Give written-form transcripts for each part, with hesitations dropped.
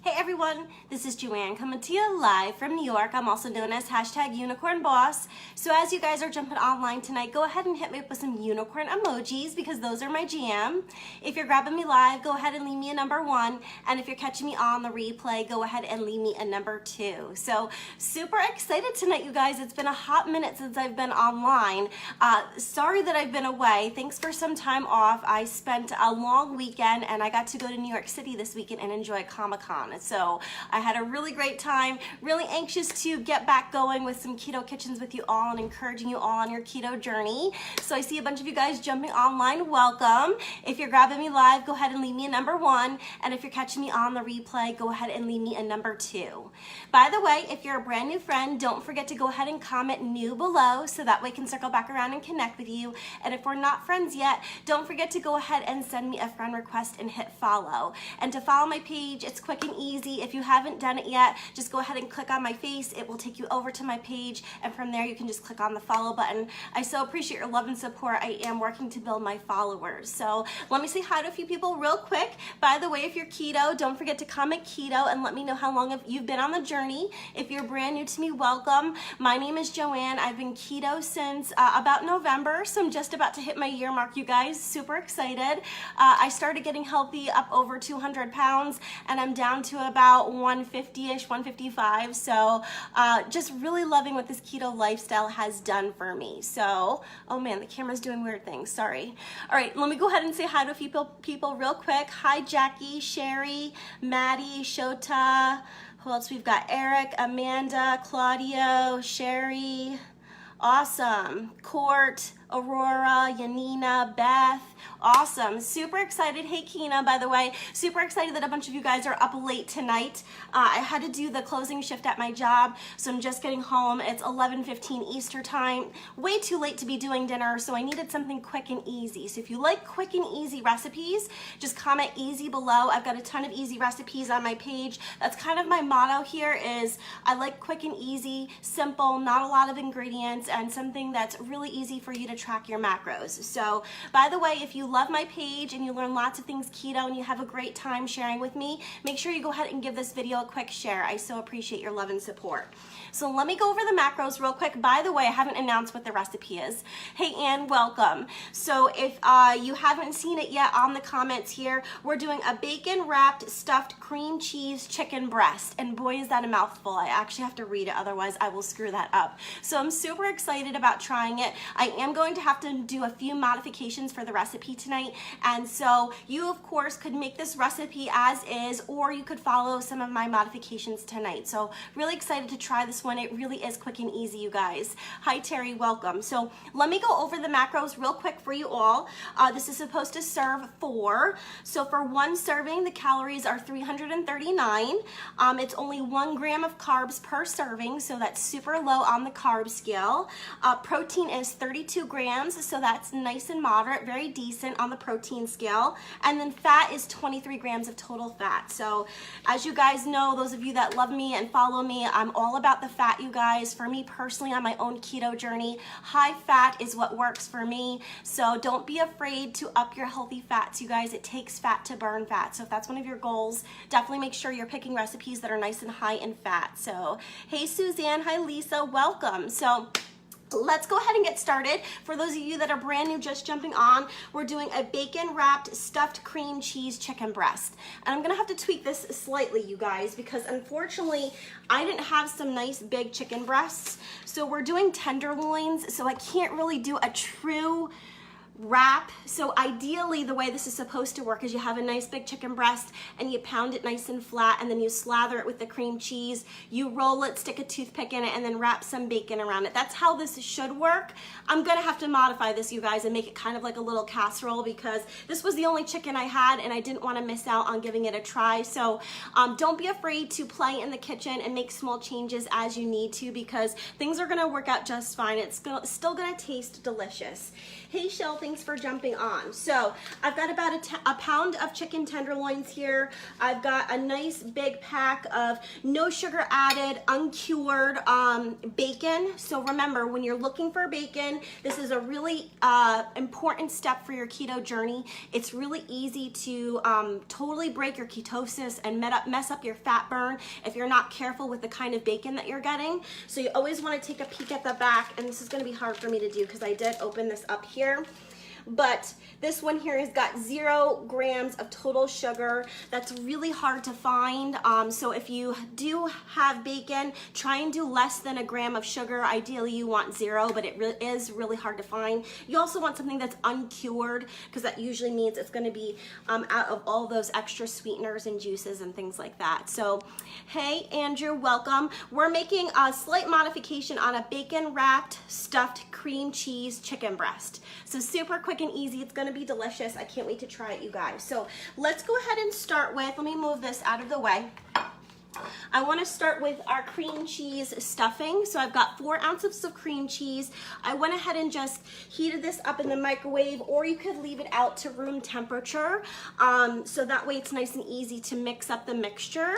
Hey everyone, this is Joanne coming to you live from New York. I'm also known as #UnicornBoss. So as you guys are jumping online tonight, go ahead and hit me up with some unicorn emojis because those are my jam. If you're grabbing me live, go ahead and leave me a number 1. And if you're catching me on the replay, go ahead and leave me a number 2. So super excited tonight, you guys. It's been a hot minute since I've been online. Sorry that I've been away. Thanks for some time off. I spent a long weekend and I got to go to New York City this weekend and enjoy Comic-Con. So I had a really great time, really anxious to get back going with some keto kitchens with you all and encouraging you all on your keto journey. So I see a bunch of you guys jumping online. Welcome. If you're grabbing me live, go ahead and leave me a number 1. And if you're catching me on the replay, go ahead and leave me a number 2. By the way, if you're a brand new friend, don't forget to go ahead and comment new below so that way I can circle back around and connect with you. And if we're not friends yet, don't forget to go ahead and send me a friend request and hit follow. And to follow my page, it's quick and easy. If you haven't done it yet, just go ahead and click on my face. It will take you over to my page, and from there you can just click on the follow button. I so appreciate your love and support. I am working to build my followers. So let me say hi to a few people real quick. By the way, if you're keto, don't forget to comment keto and let me know how long you've been on the journey. If you're brand new to me, welcome. My name is Joanne. I've been keto since about November, so I'm just about to hit my year mark, you guys. Super excited. I started getting healthy up over 200 pounds, and I'm down to about 150-ish, 155. So just really loving what this keto lifestyle has done for me. So, oh man, the camera's doing weird things. Sorry. All right, let me go ahead and say hi to a few people real quick. Hi, Jackie, Sherry, Maddie, Shota. Who else? We've got Eric, Amanda, Claudio, Sherry. Awesome. Court, Aurora, Yanina, Beth. Awesome. Super excited. Hey, Keena, by the way. Super excited that a bunch of you guys are up late tonight. I had to do the closing shift at my job, so I'm just getting home. It's 11:15 Easter time. Way too late to be doing dinner, so I needed something quick and easy. So if you like quick and easy recipes, just comment easy below. I've got a ton of easy recipes on my page. That's kind of my motto here is I like quick and easy, simple, not a lot of ingredients, and something that's really easy for you to track your macros. So by the way, if you love my page and you learn lots of things keto and you have a great time sharing with me, make sure you go ahead and give this video a quick share. I so appreciate your love and support. So let me go over the macros real quick. By the way, I haven't announced what the recipe is. Hey Ann, welcome. So if you haven't seen it yet on the comments here, we're doing a bacon wrapped stuffed cream cheese chicken breast. And boy, is that a mouthful. I actually have to read it, otherwise I will screw that up. So I'm super excited about trying it. I am going to have to do a few modifications for the recipe tonight. And so you of course could make this recipe as is, or you could follow some of my modifications tonight. So really excited to try this one. It really is quick and easy, you guys. Hi Terry, welcome. So let me go over the macros real quick for you all. This is supposed to serve 4. So for 1 serving, the calories are 339. It's only 1 gram of carbs per serving, so that's super low on the carb scale. Protein is 32 grams, so that's nice and moderate, very decent on the protein scale. And then fat is 23 grams of total fat. So as you guys know, those of you that love me and follow me, I'm all about the fat, you guys. For me personally, on my own keto journey, high fat is what works for me. So don't be afraid to up your healthy fats, you guys. It takes fat to burn fat. So if that's one of your goals, definitely make sure you're picking recipes that are nice and high in fat. So hey Suzanne, hi Lisa, welcome. So let's go ahead and get started. For those of you that are brand new, just jumping on, we're doing a bacon wrapped stuffed cream cheese chicken breast. And I'm gonna have to tweak this slightly, you guys, because unfortunately I didn't have some nice big chicken breasts. So we're doing tenderloins, so I can't really do a true wrap. So ideally the way this is supposed to work is you have a nice big chicken breast and you pound it nice and flat, and then you slather it with the cream cheese, you roll it, stick a toothpick in it, and then wrap some bacon around it. That's how this should work. I'm gonna have to modify this, you guys, and make it kind of like a little casserole because this was the only chicken I had and I didn't want to miss out on giving it a try. So don't be afraid to play in the kitchen and make small changes as you need to, because things are gonna work out just fine. It's still gonna taste delicious. Hey Shell, thank thanks for jumping on. So I've got about a pound of chicken tenderloins here. I've got a nice big pack of no sugar added, uncured bacon. So remember, when you're looking for bacon, this is a really important step for your keto journey. It's really easy to totally break your ketosis and mess up your fat burn if you're not careful with the kind of bacon that you're getting. So you always want to take a peek at the back, and this is going to be hard for me to do because I did open this up here. But this one here has got 0 grams of total sugar. That's really hard to find. So if you do have bacon, try and do less than a gram of sugar. Ideally you want 0, but it is really hard to find. You also want something that's uncured, because that usually means it's going to be out of all those extra sweeteners and juices and things like that. So hey Andrew, welcome. We're making a slight modification on a bacon wrapped stuffed cream cheese chicken breast. So super quick and easy. It's going to be delicious. I can't wait to try it, you guys. So let's go ahead and start with, let me move this out of the way. I want to start with our cream cheese stuffing. So I've got 4 ounces of cream cheese. I went ahead and just heated this up in the microwave, or you could leave it out to room temperature. So that way it's nice and easy to mix up the mixture.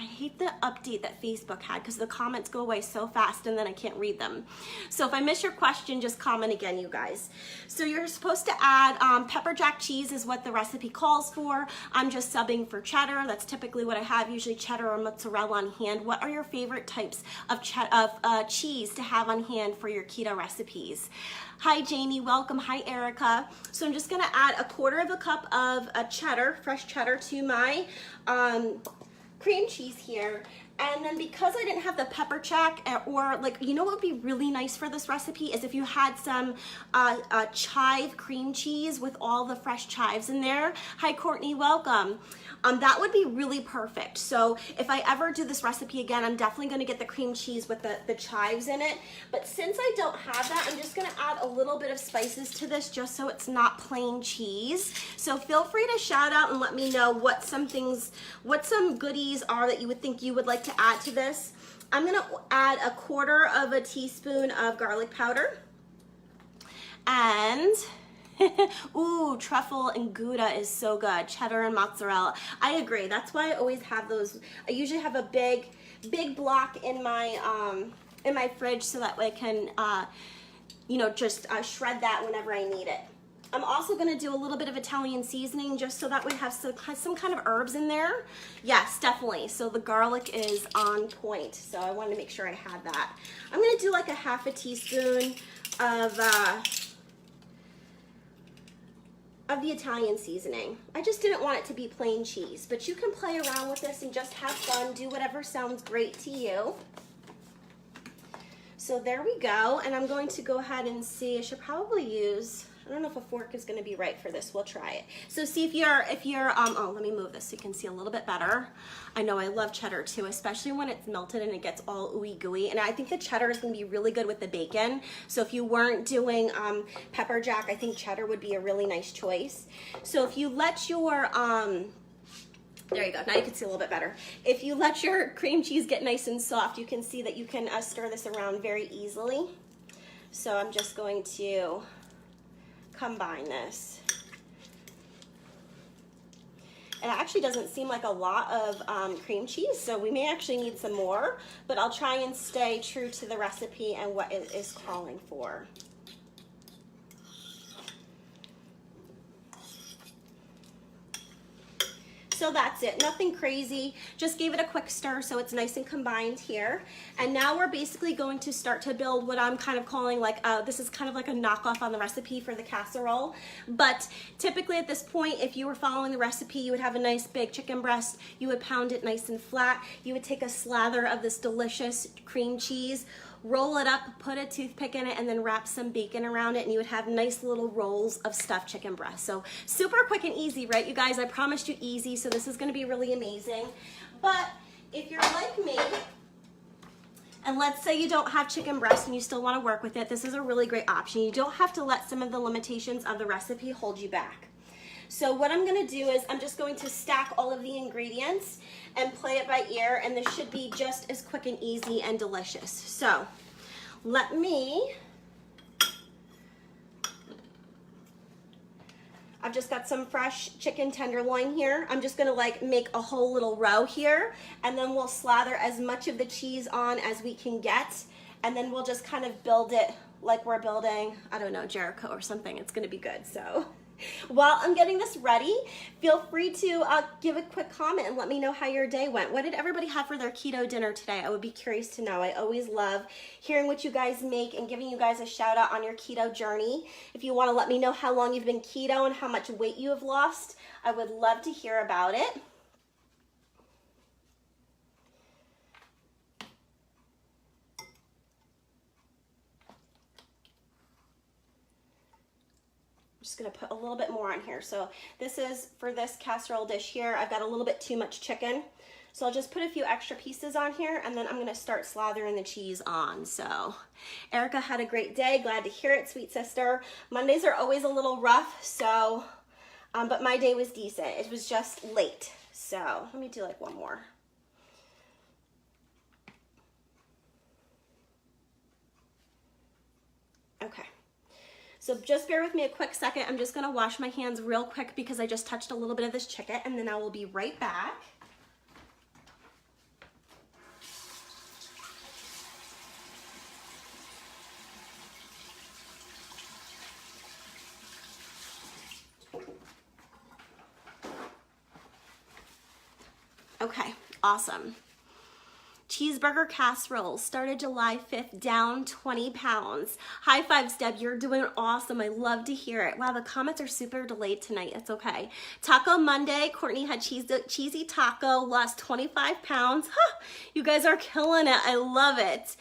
I hate the update that Facebook had because the comments go away so fast and then I can't read them. So if I miss your question, just comment again, you guys. So you're supposed to add Pepperjack cheese is what the recipe calls for. I'm just subbing for cheddar. That's typically what I have, usually cheddar or mozzarella on hand. What are your favorite types of cheese to have on hand for your keto recipes? Hi Janie, welcome. Hi Erica. So I'm just gonna add 1/4 cup of cheddar, fresh cheddar, to my cream cheese here. And then because I didn't have the Pepperjack, or like, you know what would be really nice for this recipe is if you had some chive cream cheese with all the fresh chives in there. Hi Courtney, welcome. That would be really perfect. So if I ever do this recipe again, I'm definitely going to get the cream cheese with the chives in it. But since I don't have that, I'm just going to add a little bit of spices to this just so it's not plain cheese. So feel free to shout out and let me know what some goodies are that you would think you would like to add to this. I'm going to add 1/4 teaspoon of garlic powder. And ooh, truffle and Gouda is so good. Cheddar and mozzarella. I agree. That's why I always have those. I usually have a big block in my fridge so that way I can, just shred that whenever I need it. I'm also going to do a little bit of Italian seasoning just so that we have some kind of herbs in there. Yes, definitely. So the garlic is on point. So I wanted to make sure I had that. I'm going to do like 1/2 teaspoon of the Italian seasoning. I just didn't want it to be plain cheese, but you can play around with this and just have fun. Do whatever sounds great to you. So there we go. And I'm going to go ahead and see, I should probably use, I don't know if a fork is going to be right for this. We'll try it. So see if you're oh, let me move this so you can see a little bit better. I know I love cheddar too, especially when it's melted and it gets all ooey gooey. And I think the cheddar is going to be really good with the bacon. So if you weren't doing Pepperjack, I think cheddar would be a really nice choice. So if you let your there you go. Now you can see a little bit better. If you let your cream cheese get nice and soft, you can see that you can stir this around very easily. So I'm just going to combine this. It actually doesn't seem like a lot of cream cheese, so we may actually need some more, but I'll try and stay true to the recipe and what it is calling for. So that's it, nothing crazy. Just gave it a quick stir so it's nice and combined here. And now we're basically going to start to build what I'm kind of calling like, this is kind of like a knockoff on the recipe for the casserole. But typically at this point, if you were following the recipe, you would have a nice big chicken breast. You would pound it nice and flat. You would take a slather of this delicious cream cheese, roll it up, put a toothpick in it, and then wrap some bacon around it, and you would have nice little rolls of stuffed chicken breast. So super quick and easy, right, you guys? I promised you easy, so this is going to be really amazing. But if you're like me, and let's say you don't have chicken breast and you still want to work with it, this is a really great option. You don't have to let some of the limitations of the recipe hold you back. So what I'm going to do is I'm just going to stack all of the ingredients and play it by ear, and this should be just as quick and easy and delicious. So let me I've just got some fresh chicken tenderloin here. I'm just gonna like make a whole little row here, and then we'll slather as much of the cheese on as we can get, and then we'll just kind of build it like we're building, I don't know, Jericho or something. It's gonna be good. So while I'm getting this ready, feel free to give a quick comment and let me know how your day went. What did everybody have for their keto dinner today? I would be curious to know. I always love hearing what you guys make and giving you guys a shout out on your keto journey. If you want to let me know how long you've been keto and how much weight you have lost, I would love to hear about it. Just gonna put a little bit more on here. So this is for this casserole dish here. I've got a little bit too much chicken. So I'll just put a few extra pieces on here, and then I'm gonna start slathering the cheese on. So Erica had a great day. Glad to hear it, sweet sister. Mondays are always a little rough, so, but my day was decent. It was just late. So let me do like one more. Okay. So just bear with me a quick second. I'm just gonna wash my hands real quick because I just touched a little bit of this chicken, and then I will be right back. Okay, awesome. Cheeseburger casserole started July 5th, down 20 pounds. High fives, Deb, you're doing awesome. I love to hear it. Wow, the comments are super delayed tonight. It's okay. Taco Monday, Courtney had cheesy taco, lost 25 pounds. Huh, you guys are killing it. I love it.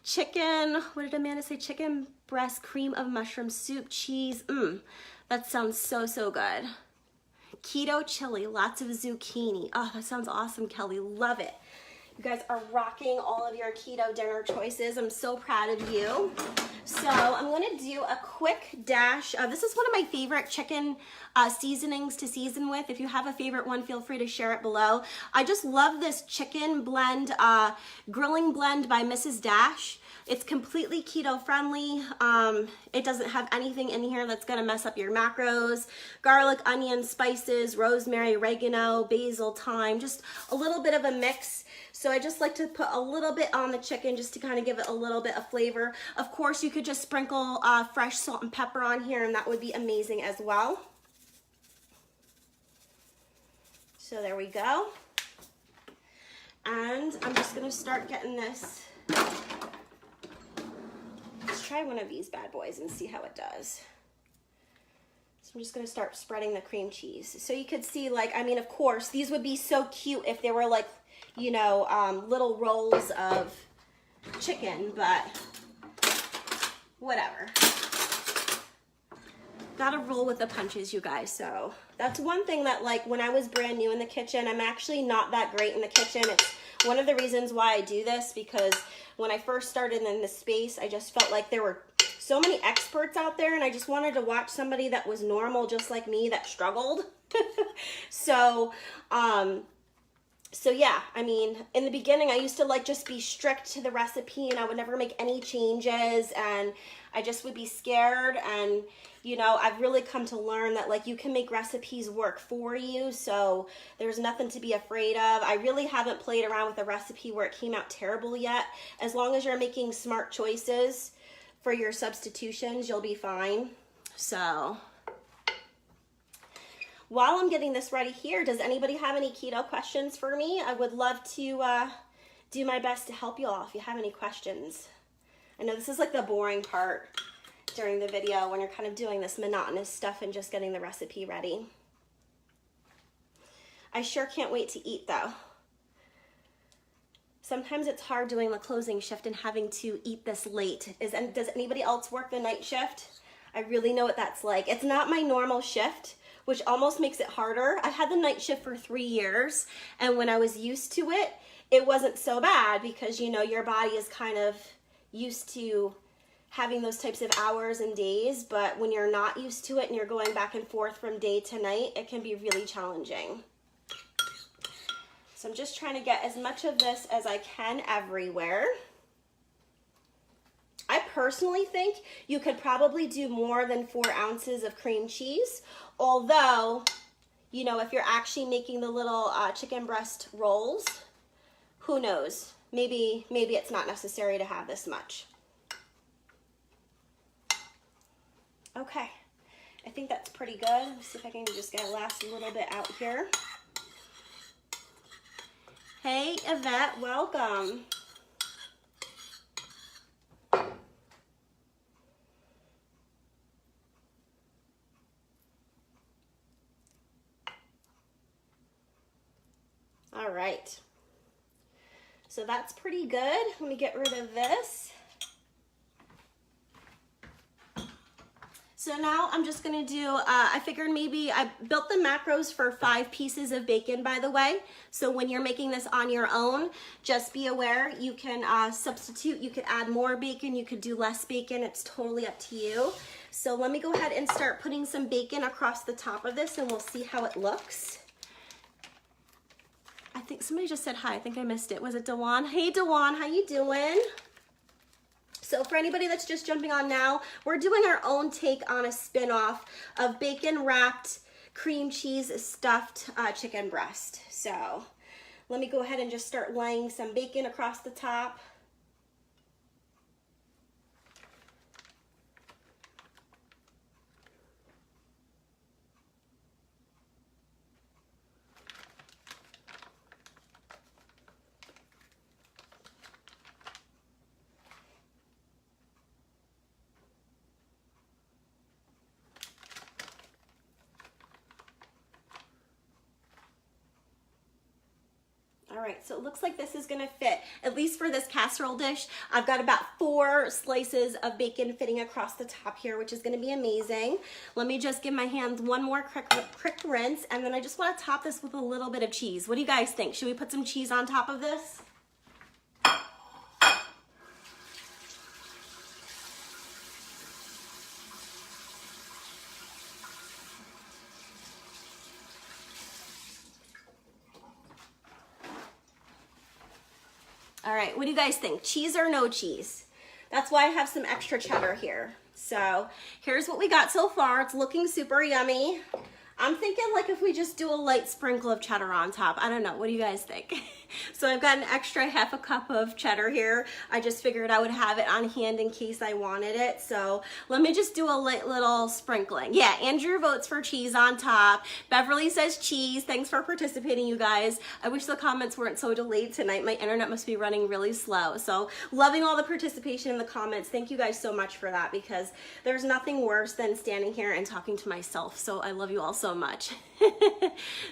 Chicken, what did Amanda say? Chicken breast, cream of mushroom soup, cheese. That sounds so, so good. Keto chili, lots of zucchini. Oh, that sounds awesome, Kelly. Love it. You guys are rocking all of your keto dinner choices. I'm so proud of you. So I'm gonna do a quick dash. This is one of my favorite chicken seasonings to season with. If you have a favorite one, feel free to share it below. I just love this chicken blend, grilling blend by Mrs. Dash. It's completely keto friendly. It doesn't have anything in here that's gonna mess up your macros. Garlic, onion, spices, rosemary, oregano, basil, thyme, just a little bit of a mix. So I just like to put a little bit on the chicken just to kind of give it a little bit of flavor. Of course, you could just sprinkle fresh salt and pepper on here, and that would be amazing as well. So there we go. And I'm just gonna start getting this. Let's try one of these bad boys and see how it does. So I'm just gonna start spreading the cream cheese. So you could see, like, I mean, of course, these would be so cute if they were like, you know, little rolls of chicken, but whatever. Gotta roll with the punches, you guys. So that's one thing that, like, when I was brand new in the kitchen, I'm actually not that great in the kitchen. It's one of the reasons why I do this, because when I first started in this space, I just felt like there were so many experts out there, and I just wanted to watch somebody that was normal just like me that struggled. So yeah, I mean, in the beginning, I used to like just be strict to the recipe, and I would never make any changes, and I just would be scared. And, you know, I've really come to learn that, like, you can make recipes work for you, so there's nothing to be afraid of. I really haven't played around with a recipe where it came out terrible yet. As long as you're making smart choices for your substitutions, you'll be fine. So while I'm getting this ready here, does anybody have any keto questions for me? I would love to do my best to help you all if you have any questions. I know this is like the boring part during the video when you're kind of doing this monotonous stuff and just getting the recipe ready. I sure can't wait to eat though. Sometimes it's hard doing the closing shift and having to eat this late. Does anybody else work the night shift? I really know what that's like. It's not my normal shift, which almost makes it harder. I've had the night shift for 3 years, and when I was used to it, it wasn't so bad because, you know, your body is kind of used to having those types of hours and days, but when you're not used to it and you're going back and forth from day to night, it can be really challenging. So I'm just trying to get as much of this as I can everywhere. I I personally think you could probably do more than 4 ounces of cream cheese, although, you know, if you're actually making the little chicken breast rolls, who knows? Maybe it's not necessary to have this much. Okay, I think that's pretty good. Let's see if I can just get a last little bit out here. Hey, Yvette, welcome. All right, so that's pretty good. Let me get rid of this. So now I'm just gonna do, I figured maybe, I built the macros for 5 pieces of bacon, by the way. So when you're making this on your own, just be aware, you can substitute, you could add more bacon, you could do less bacon, it's totally up to you. So let me go ahead and start putting some bacon across the top of this and we'll see how it looks. I think somebody just said hi, I think I missed it. Was it Dewan? Hey Dewan, how you doing? So for anybody that's just jumping on now, we're doing our own take on a spin-off of bacon wrapped cream cheese stuffed chicken breast. So let me go ahead and just start laying some bacon across the top. All right, so it looks like this is gonna fit, at least for this casserole dish. I've got about 4 slices of bacon fitting across the top here, which is gonna be amazing. Let me just give my hands one more quick rinse, and then I just wanna top this with a little bit of cheese. What do you guys think? Should we put some cheese on top of this? All right, what do you guys think? Cheese or no cheese? That's why I have some extra cheddar here. So here's what we got so far. It's looking super yummy. I'm thinking like if we just do a light sprinkle of cheddar on top. I don't know, what do you guys think? So I've got an extra half a cup of cheddar here. I just figured I would have it on hand in case I wanted it. So let me just do a light little sprinkling. Yeah, Andrew votes for cheese on top. Beverly says cheese. Thanks for participating, you guys. I wish the comments weren't so delayed tonight. My internet must be running really slow. So loving all the participation in the comments. Thank you guys so much for that, because there's nothing worse than standing here and talking to myself. So I love you all so much.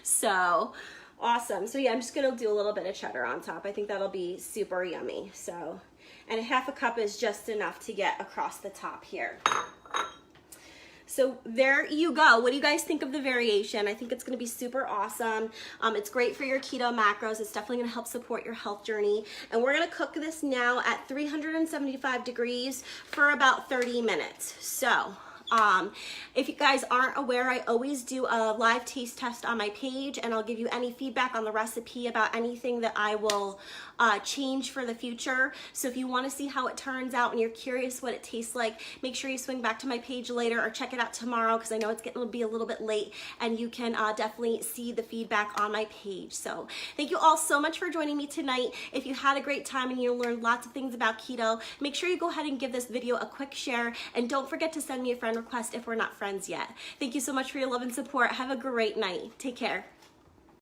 So awesome. So yeah, I'm just gonna do a little bit of cheddar on top. I think that'll be super yummy. So, and half a cup is just enough to get across the top here. So there you go. What do you guys think of the variation? I think it's gonna be super awesome. It's great for your keto macros. It's definitely gonna help support your health journey. And we're gonna cook this now at 375 degrees for about 30 minutes. So if you guys aren't aware, I always do a live taste test on my page, and I'll give you any feedback on the recipe about anything that I will change for the future. So if you want to see how it turns out and you're curious what it tastes like, make sure you swing back to my page later or check it out tomorrow, because I know it's getting to be a little bit late, and you can definitely see the feedback on my page. So thank you all so much for joining me tonight. If you had a great time and you learned lots of things about keto, make sure you go ahead and give this video a quick share, and don't forget to send me a friend request if we're not friends yet. Thank you so much for your love and support. Have a great night. Take care.